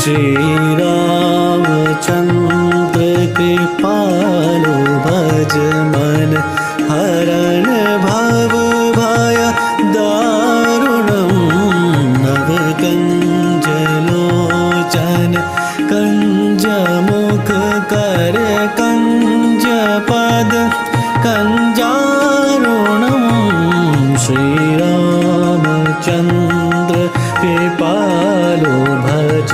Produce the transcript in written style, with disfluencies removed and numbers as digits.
श्रीरामचन्द्र कृपालु भज मन हरण भव भय दारुणं नवकञ्जलोचन कञ्जमुख कर कञ्जपद कञ्जारुणं श्रीरामचन्द्र कृपालु भज